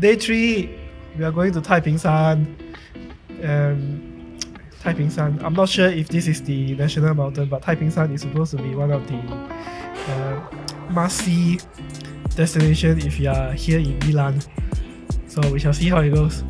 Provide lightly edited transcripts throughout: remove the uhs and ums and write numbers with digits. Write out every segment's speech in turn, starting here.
Day 3, we are going to Taipingshan. And Taipingshan, I'm not sure if this is the national mountain, but Taipingshan is supposed to be one of the must-see destination if you are here in Yilan. So we shall see how it goes.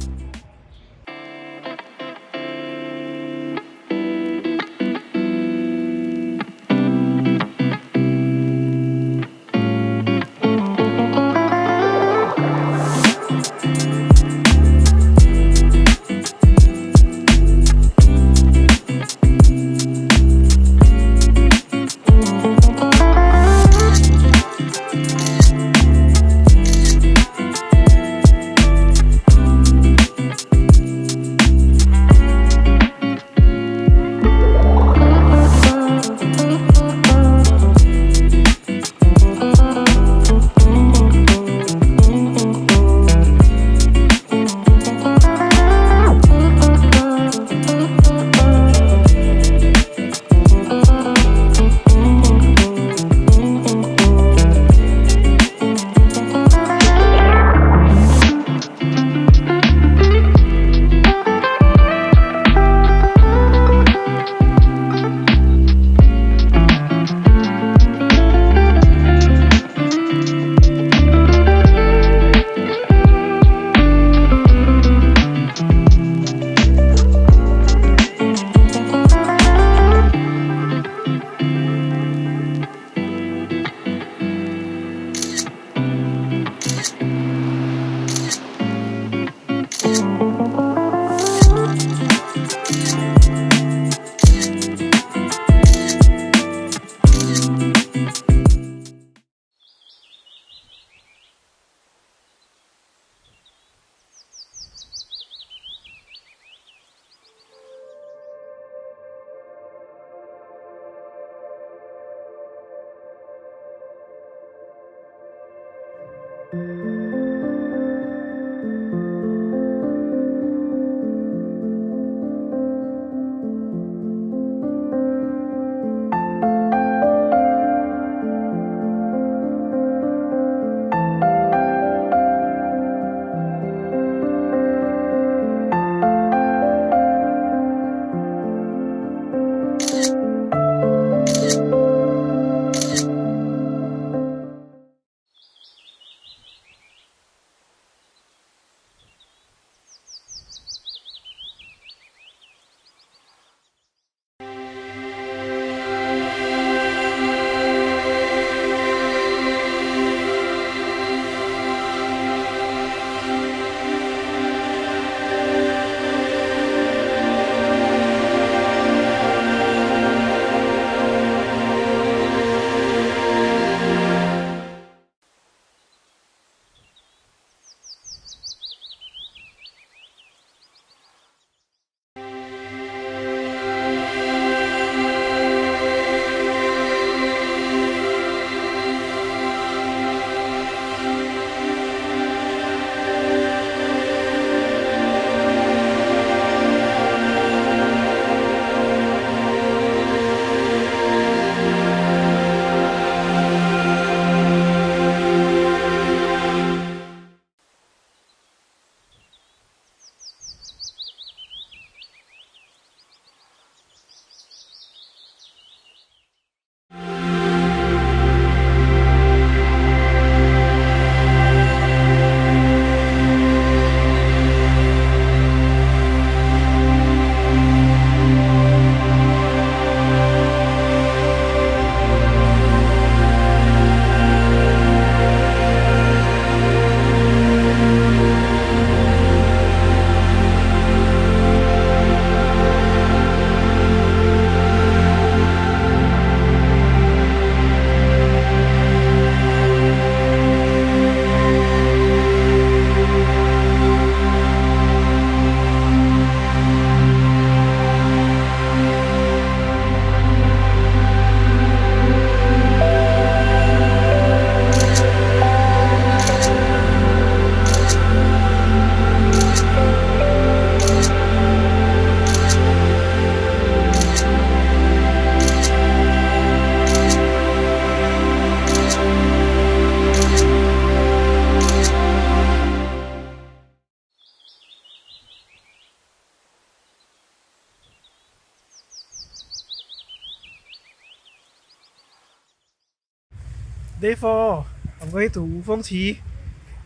Day 4, I'm going to Wufengqi,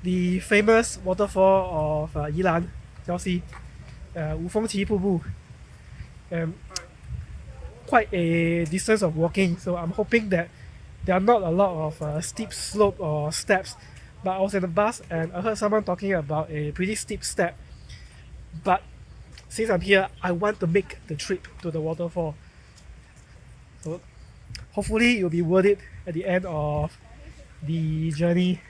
the famous waterfall of Yilan, Jiaoxi, Wufengqi Pubu. Quite a distance of walking, so I'm hoping that there are not a lot of steep slope or steps. But I was in the bus and I heard someone talking about a pretty steep step. But since I'm here, I want to make the trip to the waterfall. So hopefully it'll be worth it at the end of the journey.